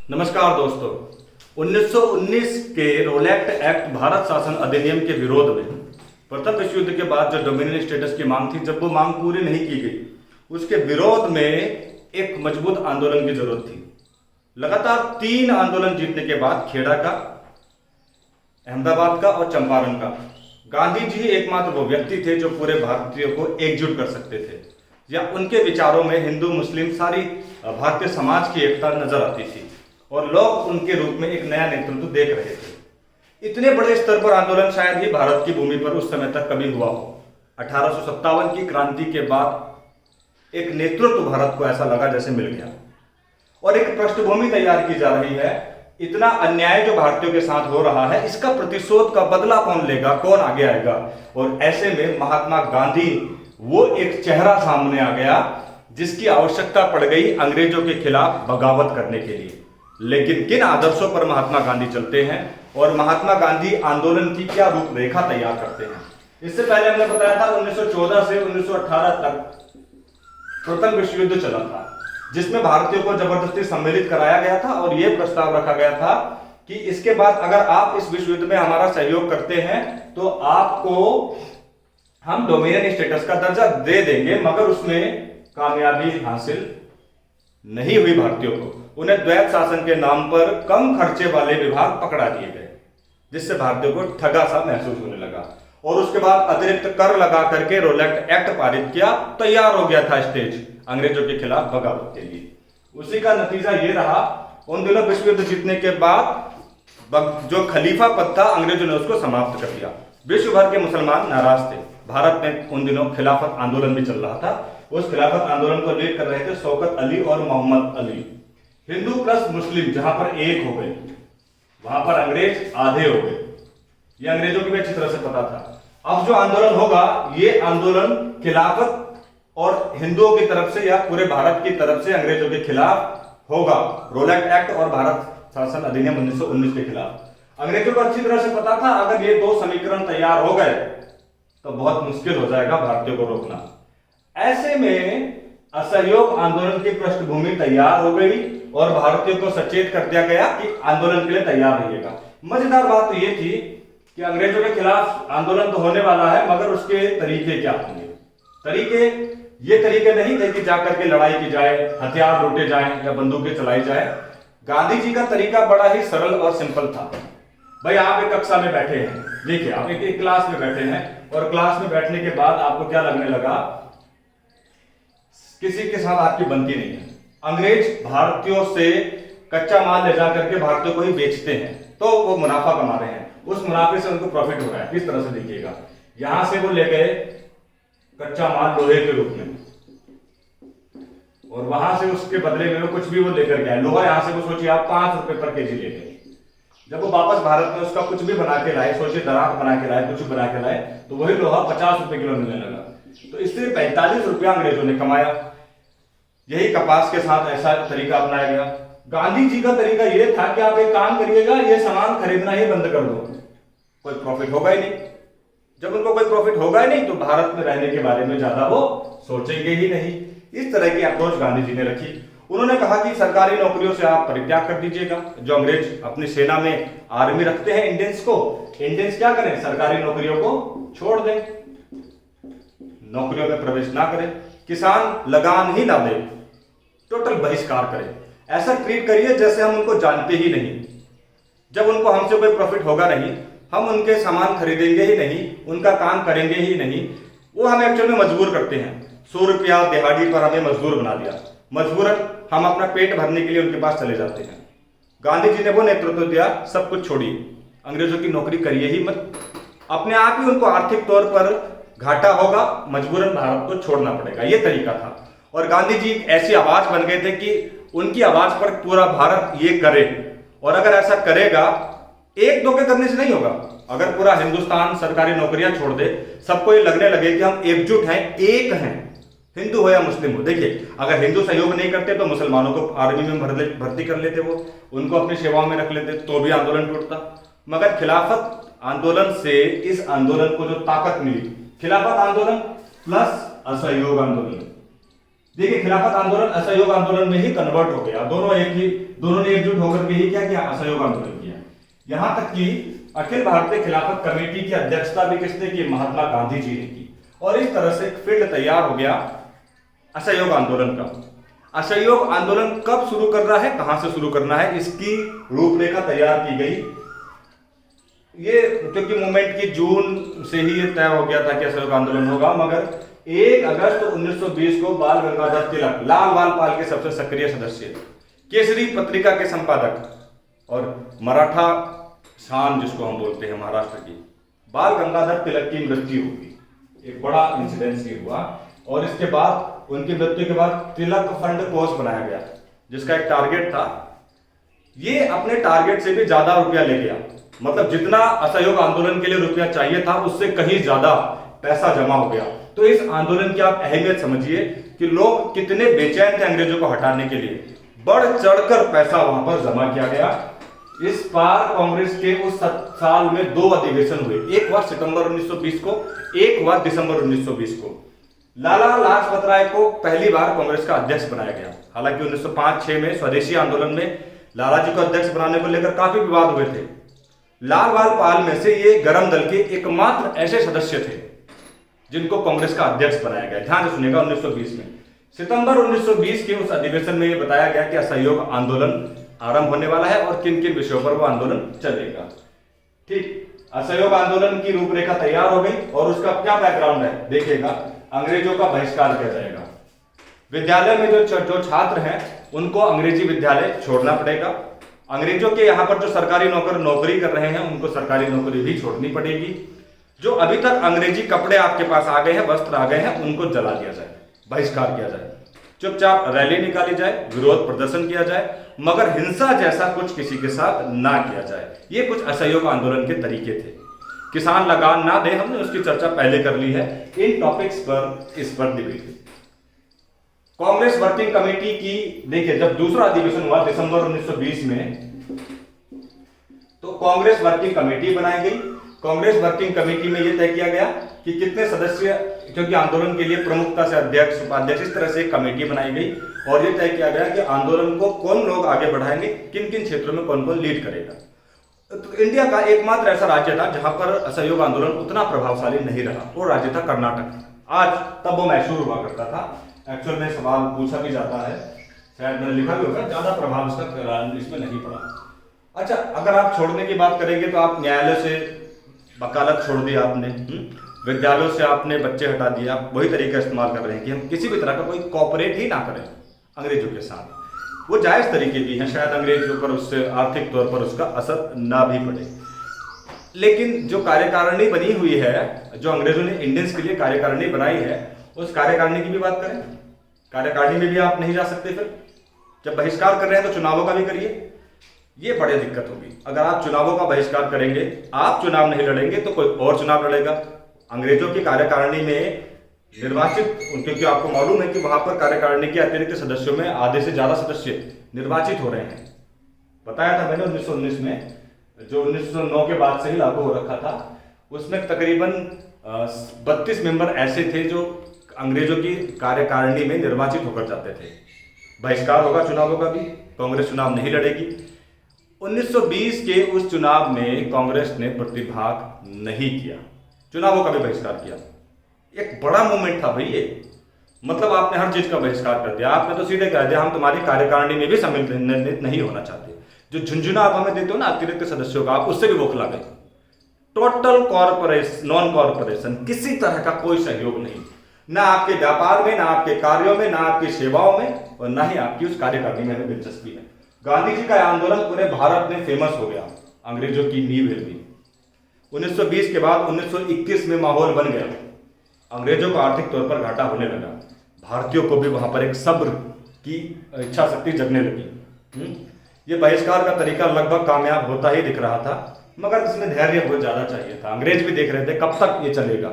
नमस्कार दोस्तों। 1919 के रोलैक्ट एक्ट भारत शासन अधिनियम के विरोध में प्रथम विश्व युद्ध के बाद जो डोमिनियन स्टेटस की मांग थी, जब वो मांग पूरी नहीं की गई, उसके विरोध में एक मजबूत आंदोलन की जरूरत थी। लगातार 3 आंदोलन जीतने के बाद खेड़ा का, अहमदाबाद का और चंपारण का, गांधी जी एकमात्र वो व्यक्ति थे जो पूरे भारतीयों को एकजुट कर सकते थे, या उनके विचारों में हिंदू मुस्लिम सारी भारतीय समाज की एकता नजर आती थी और लोग उनके रूप में एक नया नेतृत्व देख रहे थे। इतने बड़े स्तर पर आंदोलन शायद ही भारत की भूमि पर उस समय तक कभी हुआ हो। 1857 की क्रांति के बाद एक नेतृत्व भारत को ऐसा लगा जैसे मिल गया और एक पृष्ठभूमि तैयार की जा रही है। इतना अन्याय जो भारतीयों के साथ हो रहा है, इसका प्रतिशोध का बदला कौन लेगा, कौन आगे आएगा। और ऐसे में महात्मा गांधी वो एक चेहरा सामने आ गया जिसकी आवश्यकता पड़ गई अंग्रेजों के खिलाफ बगावत करने के लिए। लेकिन किन आदर्शों पर महात्मा गांधी चलते हैं और महात्मा गांधी आंदोलन की क्या रूपरेखा तैयार करते हैं। इससे पहले हमने बताया था 1914 से 1918 तक प्रथम विश्व युद्ध चला था, जिसमें भारतीयों को जबरदस्ती सम्मिलित कराया गया था और यह प्रस्ताव रखा गया था कि इसके बाद अगर आप इस विश्व युद्ध में हमारा सहयोग करते हैं तो आपको हम डोमिनियन स्टेटस का दर्जा दे देंगे। मगर उसमें कामयाबी हासिल नहीं हुई। भारतीयों को उन्हें द्वैत शासन के नाम पर कम खर्चे वाले विभाग पकड़ा दिए गए, जिससे भारतीयों को ठगा सा महसूस होने लगा। और उसके बाद अतिरिक्त कर लगा करके रोलैक्ट एक्ट पारित किया। तैयार हो गया था स्टेज अंग्रेजों के खिलाफ बगावत के लिए। उसी का नतीजा ये रहा, उन दिनों विश्व युद्ध जीतने के बाद जो खलीफा पद था, अंग्रेजों ने उसको समाप्त कर दिया। विश्व भर के मुसलमान नाराज थे। भारत में उन दिनों खिलाफत आंदोलन भी चल रहा था। उस खिलाफत आंदोलन को लीड कर रहे थे शौकत अली और मोहम्मद अली। हिंदू प्लस मुस्लिम जहां पर एक हो गए, वहां पर अंग्रेज आधे हो गए। ये अंग्रेजों की भी अच्छी तरह से पता था। अब जो आंदोलन होगा, ये आंदोलन खिलाफत और हिंदुओं की तरफ से या पूरे भारत की तरफ से अंग्रेजों के खिलाफ होगा। रोलैक्ट एक्ट और भारत शासन अधिनियम 1919 के खिलाफ। अंग्रेजों को अच्छी तरह से पता था, अगर ये 2 समीकरण तैयार हो गए तो बहुत मुश्किल हो जाएगा भारतीयों को रोकना। ऐसे में असहयोग आंदोलन की पृष्ठभूमि तैयार हो गई और भारतीयों को सचेत कर दिया गया कि आंदोलन के लिए तैयार रहिएगा। मजेदार बात तो ये थी कि अंग्रेजों के खिलाफ आंदोलन तो होने वाला है, मगर उसके तरीके क्या होंगे। ये तरीके नहीं थे कि जाकर के लड़ाई की जाए, हथियार लूटे जाएं या बंदूकें चलाई जाए। गांधी जी का तरीका बड़ा ही सरल और सिंपल था। भाई, आप एक कक्षा में बैठे हैं, देखिए आप एक क्लास में बैठे हैं और क्लास में बैठने के बाद आपको क्या लगने लगा, किसी के साथ आपकी बनती नहीं है। अंग्रेज भारतीयों से कच्चा माल ले जाकर के भारतीयों को ही बेचते हैं, तो वो मुनाफा कमा रहे हैं। उस मुनाफे से उनको प्रॉफिट हो रहा है। किस तरह से देखिएगा, यहां से वो ले गए कच्चा माल लोहे के रूप में और वहां से उसके बदले में वो कुछ भी वो लेकर गया। लोहा यहां से वो सोचिए आप 5 रुपए पर केजी ले गए। जब वो वापस भारत में उसका कुछ भी बना के लाए, सोचिए दरार बना के लाए, कुछ बना के लाए, तो वही लोहा 50 रुपए किलो मिलने लगा। तो इससे 45 रुपया अंग्रेजों ने कमाया। यही कपास के साथ ऐसा तरीका अपनाया गया। गांधी जी का तरीका यह था कि आप एक काम करिएगा, ये सामान खरीदना ही बंद कर दो, कोई प्रॉफिट होगा ही नहीं। जब उनको कोई प्रॉफिट होगा ही नहीं तो भारत में रहने के बारे में ज्यादा वो सोचेंगे ही नहीं। इस तरह की अप्रोच गांधी जी ने रखी। उन्होंने कहा कि सरकारी नौकरियों से आप परित्याग कर दीजिएगा। जो अंग्रेज अपनी सेना में आर्मी रखते हैं इंडियंस को, इंडियंस क्या करें, सरकारी नौकरियों को छोड़ दें, नौकरियों में प्रवेश ना करें, किसान लगान ही ना दें, टोटल बहिष्कार करें। ऐसा ट्रीट करिए जैसे हम उनको जानते ही नहीं। जब उनको हमसे कोई प्रॉफिट होगा नहीं, हम उनके सामान खरीदेंगे ही नहीं, उनका काम करेंगे ही नहीं। वो हमें एक्चुअल में मजबूर करते हैं। 100 रुपया दिहाड़ी पर हमें मजदूर बना दिया। मजबूरन हम अपना पेट भरने के लिए उनके पास चले जाते हैं। गांधी जी ने वो नेतृत्व दिया, सब कुछ छोड़िए, अंग्रेजों की नौकरी करिए ही मत। अपने आप ही उनको आर्थिक तौर पर घाटा होगा, मजबूरन भारत को छोड़ना पड़ेगा। ये तरीका था। और गांधी जी ऐसी आवाज बन गए थे कि उनकी आवाज पर पूरा भारत ये करे। और अगर ऐसा करेगा, 1-2 के करने से नहीं होगा। अगर पूरा हिंदुस्तान सरकारी नौकरियां छोड़ दे, सबको ये लगने लगे कि हम एकजुट हैं, एक हैं, हिंदू हो या मुस्लिम हो। देखिए, अगर हिंदू सहयोग नहीं करते तो मुसलमानों को आर्मी में भर्ती कर लेते, वो उनको अपनी सेवाओं में रख लेते, तो भी आंदोलन टूटता। मगर खिलाफत आंदोलन से इस आंदोलन को जो ताकत मिली, खिलाफत आंदोलन प्लस असहयोग आंदोलन, देखिए खिलाफत आंदोलन असहयोग आंदोलन में ही कन्वर्ट हो गया। दोनों एक ही दोनों ने एकजुट होकर के ही क्या किया, असहयोग आंदोलन किया। यहां तक कि अखिल भारतीय खिलाफत कमेटी की अध्यक्षता भी किसने की, महात्मा गांधी जी ने की। और इस तरह से एक फील्ड तैयार हो गया असहयोग आंदोलन का। असहयोग आंदोलन कब शुरू करना है, कहां से शुरू करना है, इसकी रूपरेखा तैयार की गई। ये क्योंकि मूवमेंट की जून से ही ये तय हो गया था कि असहयोग आंदोलन होगा, मगर 1 अगस्त 1920 को बाल गंगाधर तिलक, लाल बाल पाल के सबसे सक्रिय सदस्य, केसरी पत्रिका के संपादक और मराठा शान जिसको हम बोलते हैं महाराष्ट्र की, बाल गंगाधर तिलक की मृत्यु हुई। एक बड़ा इंसिडेंस ये हुआ। और इसके बाद उनकी मृत्यु के बाद तिलक फंड कोष बनाया गया, जिसका एक टारगेट था। ये अपने टारगेट से भी ज्यादा रुपया ले गया, मतलब जितना असहयोग आंदोलन के लिए रुपया चाहिए था उससे कहीं ज्यादा पैसा जमा हो गया। तो इस आंदोलन की आप अहमियत समझिए कि लोग कितने बेचैन थे अंग्रेजों को हटाने के लिए। बढ़ चढ़कर पैसा वहां पर जमा किया गया। इस बार कांग्रेस के उस साल में 2 अधिवेशन हुए, एक हुआ सितंबर 1920 को, एक हुआ दिसंबर 1920 को। लाला लाजपत राय को पहली बार कांग्रेस का अध्यक्ष बनाया गया। हालांकि 1905-6 में स्वदेशी आंदोलन में लाला जी को अध्यक्ष बनाने को लेकर काफी विवाद हुए थे। लाल बाल पाल में से ये गरम दल के एकमात्र ऐसे सदस्य थे जिनको कांग्रेस का अध्यक्ष बनाया गया। ध्यान से सुनिएगा, 1920 में सितंबर 1920 के उस अधिवेशन में यह बताया गया कि असहयोग आंदोलन आरंभ होने वाला है और किन किन विषयों पर वो आंदोलन चलेगा। ठीक, असहयोग आंदोलन की रूपरेखा तैयार हो गई और उसका क्या बैकग्राउंड है देखिएगा। अंग्रेजों का बहिष्कार किया जाएगा। विद्यालय में जो छात्र हैं उनको अंग्रेजी विद्यालय छोड़ना पड़ेगा। अंग्रेजों के यहाँ पर जो सरकारी नौकरी कर रहे हैं उनको सरकारी नौकरी भी छोड़नी पड़ेगी। जो अभी तक अंग्रेजी कपड़े आपके पास आ गए हैं, वस्त्र आ गए हैं, उनको जला दिया जाए, बहिष्कार किया जाए। चुपचाप रैली निकाली जाए, विरोध प्रदर्शन किया जाए, मगर हिंसा जैसा कुछ किसी के साथ ना किया जाए। ये कुछ असहयोग आंदोलन के तरीके थे। किसान लगान ना दे, हमने उसकी चर्चा पहले कर ली है। इन टॉपिक्स पर इस पर डिबेट। कांग्रेस वर्किंग कमेटी की देखिए, जब दूसरा अधिवेशन हुआ दिसंबर 1920 में, तो कांग्रेस वर्किंग कमेटी बनाई गई। कांग्रेस वर्किंग कमेटी में यह तय किया गया कि कितने सदस्य, क्योंकि आंदोलन के लिए प्रमुखता से अध्यक्ष उपाध्यक्ष, इस तरह से एक कमेटी बनाई गई और यह तय किया गया कि आंदोलन को कौन लोग आगे बढ़ाएंगे, किन किन क्षेत्रों में कौन कौन लीड करेगा। तो इंडिया का एकमात्र ऐसा राज्य था जहां पर असहयोग आंदोलन उतना प्रभावशाली नहीं रहा, वो राज्य था कर्नाटक। आज तब वो मैसूर हुआ करता था। एक्चुअल में सवाल पूछा भी जाता है, शायद मैंने लिखा भी होगा, ज्यादा प्रभाव इसमें नहीं पड़ा। अच्छा, अगर आप छोड़ने की बात करेंगे तो आप न्यायालय से वकालत छोड़ दी आपने, विद्यालयों से आपने बच्चे हटा दिए। आप वही तरीका इस्तेमाल कर रहे हैं कि हम किसी भी तरह का कोई कॉपरेट ही ना करें अंग्रेजों के साथ। वो जायज तरीके भी हैं, शायद अंग्रेजों पर उससे आर्थिक तौर पर उसका असर ना भी पड़े। लेकिन जो कार्यकारिणी बनी हुई है, जो अंग्रेजों ने इंडियंस के लिए कार्यकारिणी बनाई है, उस कार्यकारिणी की भी बात करें। कार्यकारिणी में भी आप नहीं जा सकते। फिर जब बहिष्कार कर रहे हैं तो चुनावों का भी करिए। ये बड़ी दिक्कत होगी। अगर आप चुनावों का बहिष्कार करेंगे, आप चुनाव नहीं लड़ेंगे तो कोई और चुनाव लड़ेगा। अंग्रेजों की कार्यकारिणी में निर्वाचित, क्योंकि आपको मालूम है कि वहां पर कार्यकारिणी के अतिरिक्त सदस्यों में आधे से ज्यादा सदस्य निर्वाचित हो रहे हैं। बताया था मैंने 1919 में, जो 1909 के बाद से ही लागू हो रखा था, उसमें तकरीबन 32 मेंबर ऐसे थे जो अंग्रेजों की कार्यकारिणी में निर्वाचित होकर जाते थे। बहिष्कार होगा चुनावों का भी, कांग्रेस चुनाव नहीं लड़ेगी। 1920 के उस चुनाव में कांग्रेस ने प्रतिभाग नहीं किया, चुनावों का भी बहिष्कार किया। एक बड़ा मूवमेंट था भाई ये, मतलब आपने हर चीज का बहिष्कार कर दिया। आपने तो सीधे कह दिया हम तुम्हारी कार्यकारिणी में भी सम्मिलित नहीं होना चाहते। जो झुंझुना आप हमें देते हो ना अतिरिक्त सदस्यों का, आप उससे भी बौखला गए। टोटल कॉर्पोरेशन, नॉन कॉर्पोरेशन, किसी तरह का कोई सहयोग नहीं, ना आपके व्यापार में, ना आपके कार्यों में, ना आपकी सेवाओं में, और ना ही आपकी उस कार्यकारिणी में हमें दिलचस्पी है। गांधी जी का आंदोलन पूरे भारत में फेमस हो गया, अंग्रेजों की नींव हिल गई। 1920 के बाद 1921 में माहौल बन गया, अंग्रेजों को आर्थिक तौर पर घाटा होने लगा, भारतीयों को भी वहां पर एक सब्र की इच्छा शक्ति जगने लगी। ये बहिष्कार का तरीका लगभग कामयाब होता ही दिख रहा था, मगर इसमें धैर्य बहुत ज्यादा चाहिए था। अंग्रेज भी देख रहे थे कब तक ये चलेगा।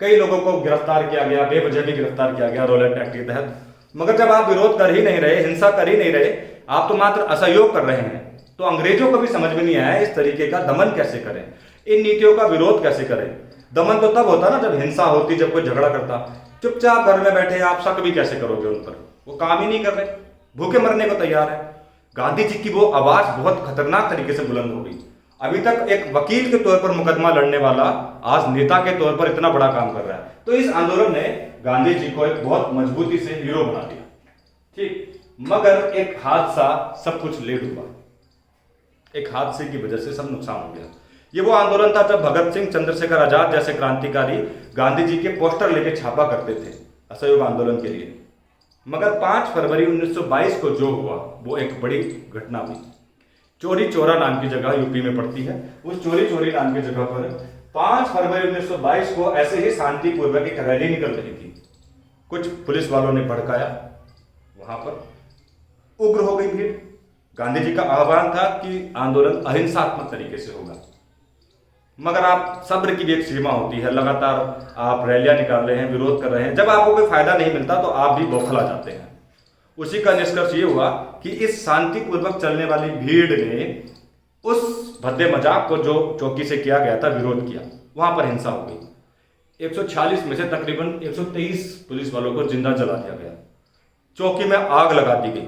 कई लोगों को गिरफ्तार किया गया, बेवजह भी गिरफ्तार किया गया रोलेट एक्ट के तहत। मगर जब आप विरोध कर ही नहीं रहे, हिंसा कर ही नहीं रहे, आप तो मात्र असहयोग कर रहे हैं, तो अंग्रेजों को भी समझ में नहीं आया इस तरीके का दमन कैसे करें, इन नीतियों का विरोध कैसे करें। दमन तो तब होता ना जब हिंसा होती, जब कोई झगड़ा करता। चुपचाप घर में बैठे आप शक भी कैसे करोगे उन पर, वो काम ही नहीं कर रहे, भूखे मरने को तैयार है। गांधी जी की वो आवाज बहुत खतरनाक तरीके से बुलंद हो गई। अभी तक एक वकील के तौर पर मुकदमा लड़ने वाला आज नेता के तौर पर इतना बड़ा काम कर रहा है। तो इस आंदोलन ने गांधी जी को एक बहुत मजबूती से हीरो बना दिया, ठीक। मगर एक हादसा सब कुछ लेट हुआ। एक हादसे की वजह से सब नुकसान हो गया। ये वो आंदोलन था जब भगत सिंह, चंद्रशेखर आजाद जैसे क्रांतिकारी गांधी जी के पोस्टर लेके छापा करते थे असहयोग आंदोलन के लिए। मगर 5 फरवरी 1922 को जो हुआ वो एक बड़ी घटना हुई। चोरी चोरा नाम की जगह यूपी में पड़ती है, उस चोरी चोरी नाम की जगह पर 5 फरवरी 1922 को ऐसे ही शांतिपूर्वक एक रैली निकल रही थी। कुछ पुलिस वालों ने भड़काया, वहां पर उग्र हो गई भीड़। गांधी जी का आह्वान था कि आंदोलन अहिंसात्मक तरीके से होगा, मगर आप सब्र की भी एक सीमा होती है। लगातार आप रैलियां निकाल रहे हैं, विरोध कर रहे हैं, जब आपको कोई फायदा नहीं मिलता तो आप भी बौखला जाते हैं। उसी का निष्कर्ष ये हुआ कि इस शांतिपूर्वक चलने वाली भीड़ ने उस भद्दे मजाक को जो चौकी से किया गया था विरोध किया, वहां पर हिंसा हो गई। 146 में से तकरीबन 123 पुलिस वालों को जिंदा जला दिया गया, चौकी में आग लगा दी गई,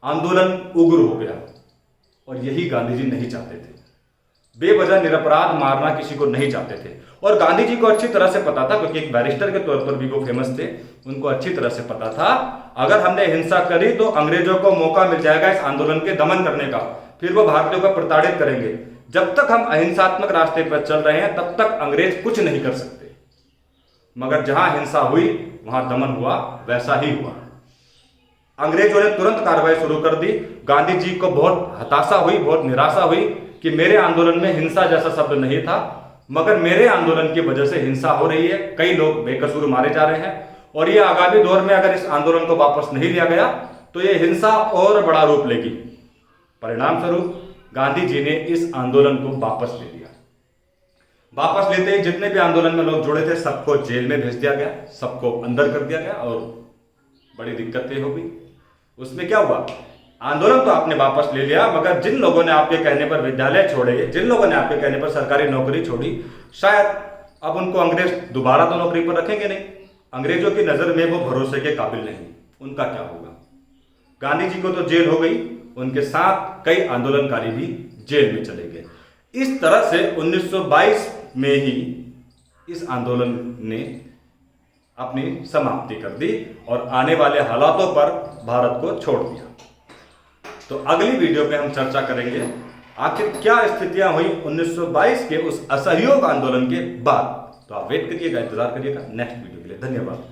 आंदोलन उग्र हो गया। और यही गांधी जी नहीं चाहते थे। बेवजह निरपराध मारना किसी को नहीं चाहते थे। और गांधी जी को अच्छी तरह से पता था, क्योंकि एक बैरिस्टर के तौर पर भी वो फेमस थे, उनको अच्छी तरह से पता था अगर हमने हिंसा करी तो अंग्रेजों को मौका मिल जाएगा इस आंदोलन के दमन करने का, फिर वो भारतीयों को प्रताड़ित करेंगे। जब तक हम अहिंसात्मक रास्ते पर चल रहे हैं तब तक अंग्रेज कुछ नहीं कर सकते। मगर जहां हिंसा हुई वहां दमन हुआ, वैसा ही हुआ। अंग्रेजों ने तुरंत कार्रवाई शुरू कर दी। गांधी जी को बहुत हताशा हुई, बहुत निराशा हुई कि मेरे आंदोलन में हिंसा जैसा शब्द नहीं था, मगर मेरे आंदोलन की वजह से हिंसा हो रही है, कई लोग बेकसूर मारे जा रहे हैं। और ये आगामी दौर में अगर इस आंदोलन को वापस नहीं लिया गया तो ये हिंसा और बड़ा रूप लेगी। परिणाम स्वरूप गांधी जी ने इस आंदोलन को वापस ले लिया। वापस लेते ही जितने भी आंदोलन में लोग जुड़े थे सबको जेल में भेज दिया गया, सबको अंदर कर दिया गया और बड़ी दिक्कतें हो गई। उसमें क्या हुआ, आंदोलन तो आपने वापस ले लिया, मगर जिन लोगों ने आपके कहने पर विद्यालय छोड़े, जिन लोगों ने आपके कहने पर सरकारी नौकरी छोड़ी, शायद अब उनको अंग्रेज दोबारा तो नौकरी पर रखेंगे नहीं। अंग्रेजों की नजर में वो भरोसे के काबिल नहीं, उनका क्या होगा। गांधी जी को तो जेल हो गई, उनके साथ कई आंदोलनकारी भी जेल में चले गए। इस तरह से 1922 में ही इस आंदोलन ने अपनी समाप्ति कर दी और आने वाले हालातों पर भारत को छोड़ दिया। तो अगली वीडियो में हम चर्चा करेंगे आखिर क्या स्थितियां हुई 1922 के उस असहयोग आंदोलन के बाद। तो आप वेट करिएगा, इंतजार करिएगा नेक्स्ट वीडियो के लिए। धन्यवाद।